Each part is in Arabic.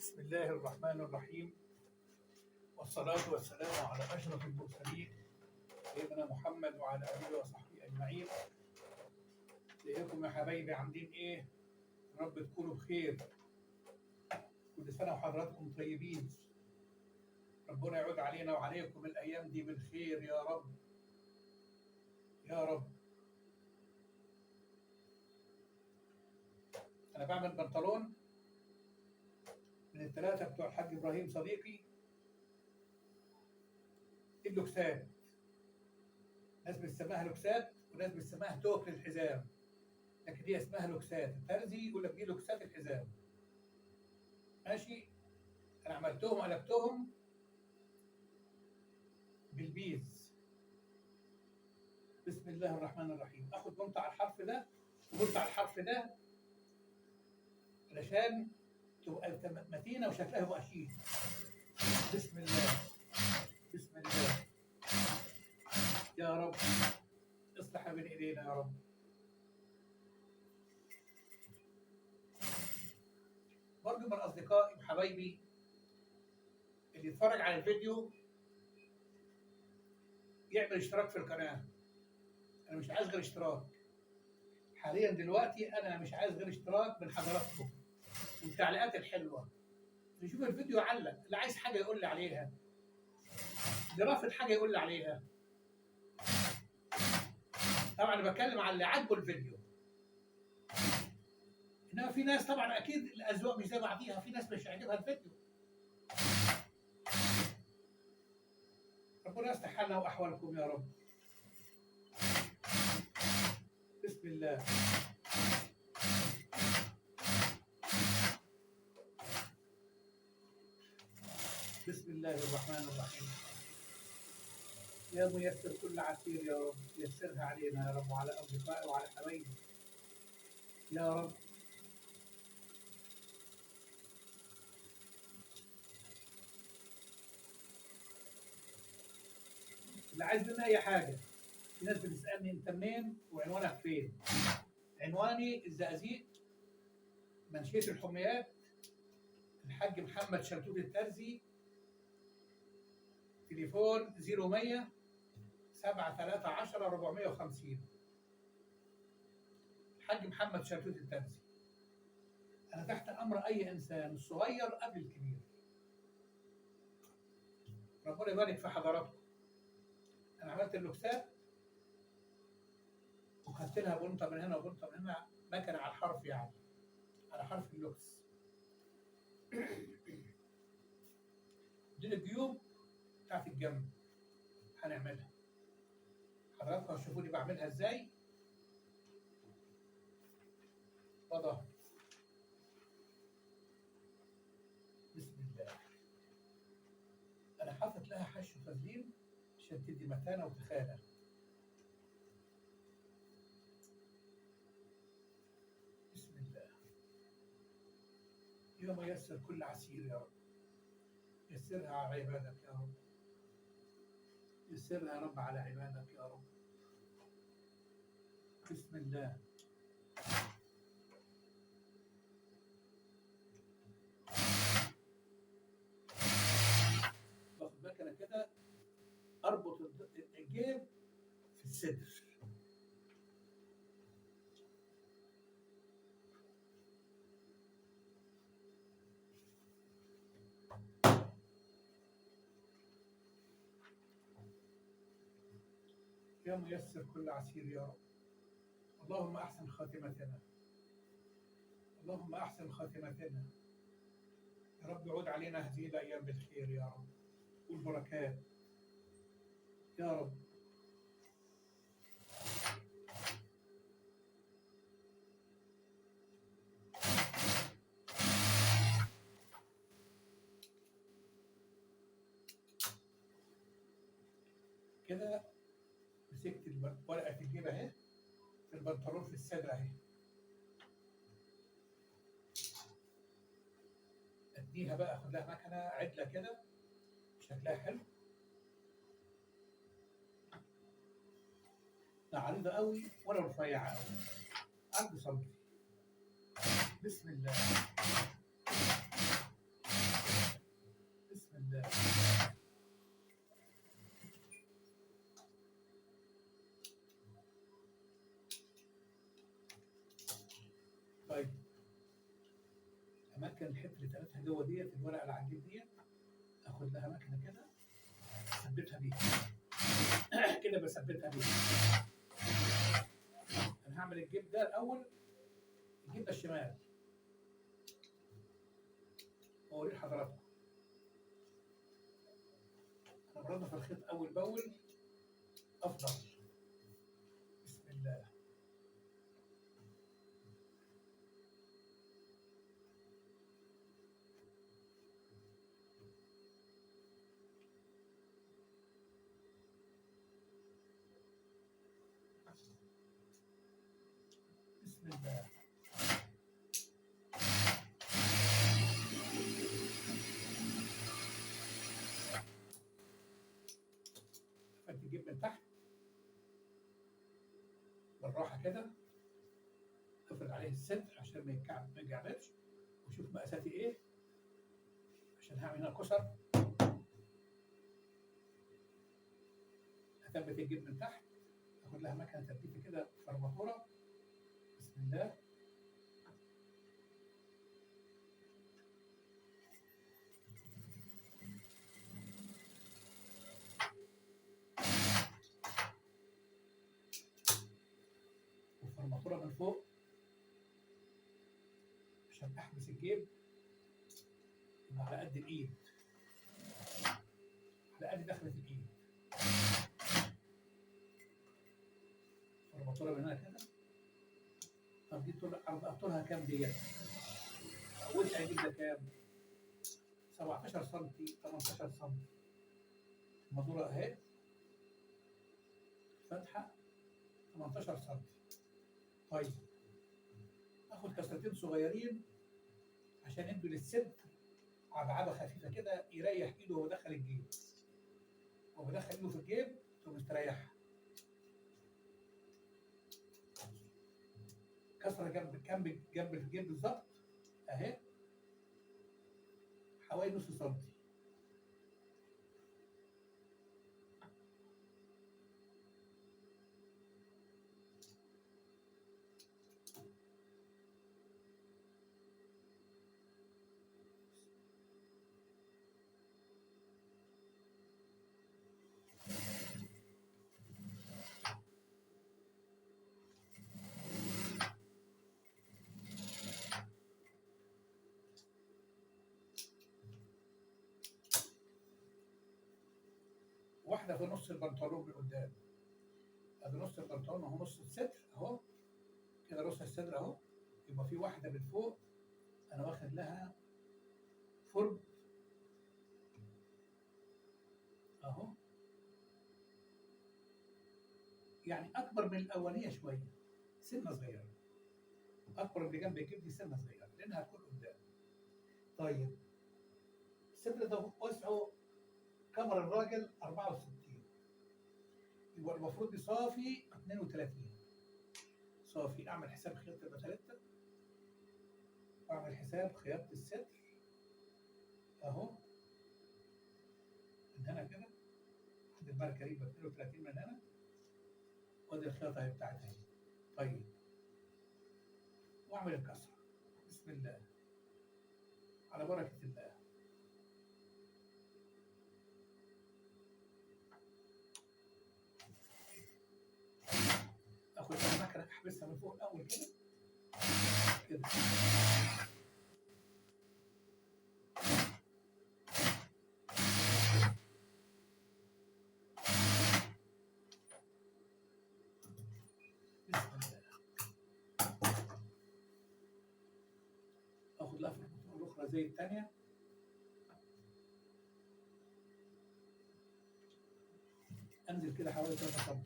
بسم الله الرحمن الرحيم، والصلاة والسلام على أشرف المرسلين سيدنا محمد وعلى آله وصحبه أجمعين. ازيكم يا حبايبي، عاملين إيه؟ يا رب تكونوا بخير. كل سنة وحضراتكم طيبين. ربنا يعود علينا وعليكم الأيام دي بالخير يا رب يا رب. أنا بعمل بنطلون من الثلاثة بتوع الحاج إبراهيم صديقي، اللوكسات. ناس بتسميها لوكسات وناس بتسميها توك للحزام، لكن هي اسمها لوكسات. الترزي يقول لك دي لوكسات الحزام. ماشي. انا عملتهم قلبتهم بالبيز. بسم الله الرحمن الرحيم. اخد بنط على الحرف ده وبنط على الحرف ده علشان تبقى متينه وشكلها يبقى شيك. بسم الله بسم الله يا رب. اصلح بين ايدينا يا رب. برضه من اصدقائي وحبايبي اللي يتفرج على الفيديو يعمل اشتراك في القناه. انا مش عايز غير اشتراك حاليا دلوقتي، انا مش عايز غير اشتراك من حضراتكم والتعليقات الحلوه. يشوف الفيديو يعلق، اللي عايز حاجه يقول لي عليها، اللي رافض حاجه يقول لي عليها. طبعا انا بتكلم على اللي عاجبه الفيديو، انما في ناس طبعا اكيد الاذواق مش زي بعضيها، في ناس مش هيعجبها الفيديو. ربنا يصلح حالنا واحوالكم يا رب. بسم الله. بسم الله الرحمن الرحيم. يا ميسر كل عسير يا رب، يسرها علينا يا رب وعلى اصدقائي وعلى حبايبي يا رب. اللي عايز مني اي حاجه، في ناس بتسالني انت منين وعنوانك فين. عنواني الزقازيق، منشيه الحميات، الحاج محمد شلتوت الترزي، تليفون 0100 713 450. الحاج محمد شلتوت الترزي. انا تحت امر اي انسان، الصغير قبل الكبير. ربنا يبارك في حضراتكم. انا عملت اللوكسات وخدت لها بنطه من هنا وبنطه من هنا، مكنه على الحرف، يعني على حرف اللوكس. دي الجيوب بتاعت الجنب هنعملها. حضراتكم هتشوفوني بعملها ازاي. وضع. بسم الله. انا حاطط لها حشو فازلين عشان تدي متانه وتخانه. بسم الله. يا ميسر كل عسير يا رب، يسرها على عبادك يا رب، يسرها يا رب على عبادك يا رب. بسم الله. باخد مكنه كده اربط الجيب في الصدر. يا ميسر كل عسير يا رب. اللهم احسن خاتمتنا، اللهم احسن خاتمتنا يا رب. عود علينا هذه الايام بالخير يا رب والبركات يا رب. كده مسكت ورقه الجيب اهي، في البنطلون في الصدر اهي. اديها بقى، اخد لها مكنه عدله كده شكلها حلو، لا عريضه قوي ولا رفيعه قوي، عرض سنتي. بسم الله. امكن الحته اللي تلاتها جوه ديت الورقه العجيب ديت، اخد لها مكنه كده اثبتها بيها كده بثبتها بيها. انا هعمل الجيب ده الاول، الجيب ده الشمال، واوري لحضراتكم. انا برضه الخيط اول باول افضل. بسم الله. بسم الله. فتجيب من تحت بالراحه كده، افرد عليه الصدر عشان ما يتجعبش، وشوف مقاساتي ايه عشان هعمل هنا كسر. هثبت الجيب من تحت، اخد لها مكنه تثبيته كده فرماتوره. بسم الله. والفرماتوره من فوق عشان احبس الجيب يبقى على قد الايد، على قد دخلة الايد. فرماتوره من هنا كده. طب دي طولها كام ديت؟ وسع الجيب ده كام؟ 17 سم 18 سم. الماسوره اهي فتحه 18 سم. طيب اخد كسرتين صغيرين عشان ادوا للصدر عبعبه خفيفه كده، يريح ايده وهو دخل الجيب. وهو دخل ايده في الجيب تقوم مستريحه. كسره جنب الجيب بالظبط اهي، حوالي نص سنتي. واحده في نص البنطلون من قدام، ادي نص البنطلون اهو، نص الصدر اهو كده، نص الصدر اهو. يبقى في واحده من فوق انا واخد لها فرد اهو، يعني اكبر من الاولانيه شويه، سنه صغيره، اكبر من اللي جنب الجيب دي سنه صغيره لانها هتكون قدام. طيب الصدر ده وسعه كمر الراجل 64، يبقى المفروض يصافي 32. صافي. اعمل حساب خياطه البتلاتة، واعمل حساب خياطه الصدر اهو من هنا كده لحد الماركه يبقى 32 من هنا، وادي الخياطه اهي بتاعتها اهي. طيب واعمل الكسره. بسم الله على بركه الله. اخد المكنه احبسها من فوق الاول كده كده. بسم الله. اخد لفه الاخرى زي الثانيه، انزل كده حوالي 3 سم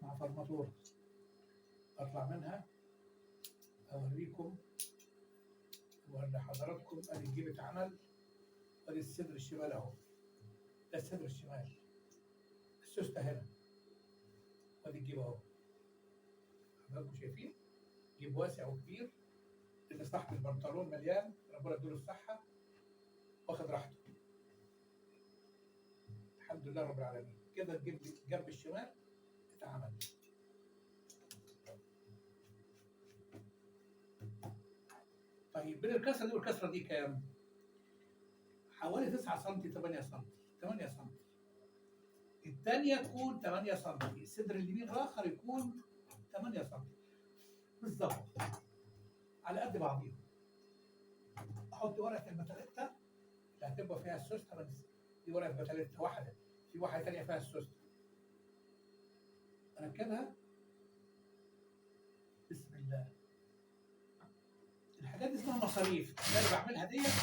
مع فرماتور، اطلع منها اوريكم واوري حضراتكم. ادي الجيب اتعمل، ادي الصدر الشمال اهو، ده الصدر الشمال، السوسته هنا، وادي الجيب اهو. حضراتكم شايفين جيب واسع وكبير، اللي صاحب البنطلون مليان ربنا يديله الصحه، واخد راحته. الحمد لله رب العالمين. كده الجيب جنب الشمال اتعمل. طيب بين الكسره دي والكسره دي كام؟ حوالي 9 سم 8 سم 8 سم. الثانيه تكون 8 سم، الصدر اليمين الاخر يكون 8 سم بالظبط على قد بعضيهم. احط ورقه البتاليتا اللي هتبقى فيها السوسته، بس دي ورقه بتاليتا واحده، في واحده ثانيه فيها السوسته. اركبها بسم الله. الحاجات دي اسمها مصاريف، اللي انا بعملها ديت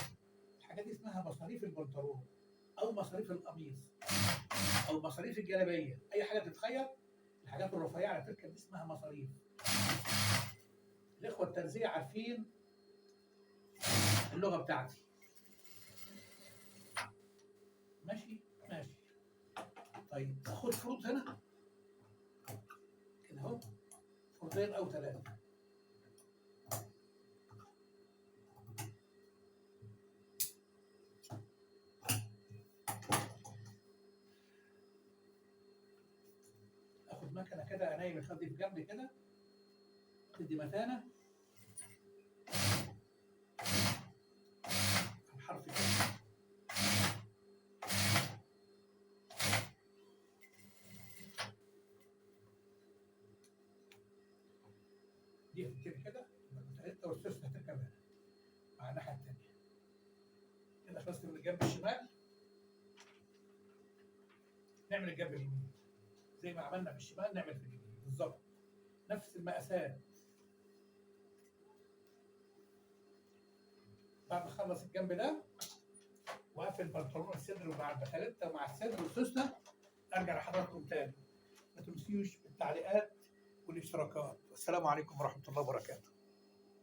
الحاجات دي اسمها مصاريف البنطلون او مصاريف القميص او مصاريف الجلابيه، اي حاجه تتخيل الحاجات الرفيعه اللي بتركب دي اسمها مصاريف. الاخوه الترزيه عارفين اللغه بتاعتي. ماشي ماشي. طيب اخد فروض هنا كده اهو، فروضين او ثلاثه. اخد مكنه كده انايم الخد في جنبي كده، تدي متانه الحرف كده. دي هتبتدي كده البتاليتا والسوسته هتركب هنا مع الناحيه الثانيه كده. بس من الجنب الشمال نعمل الجنب اليمين زي ما عملنا في الشمال نعمل في اليمين بالظبط، نفس المقاسات. بعد ما اخلص الجنب ده واقفل بنطلون الصدر ومع البتاليتا ومع الصدر والسوسته، ارجع لحضراتكم تاني. ما تنسيوش بالتعليقات والاشتراكات. والسلام عليكم ورحمه الله وبركاته.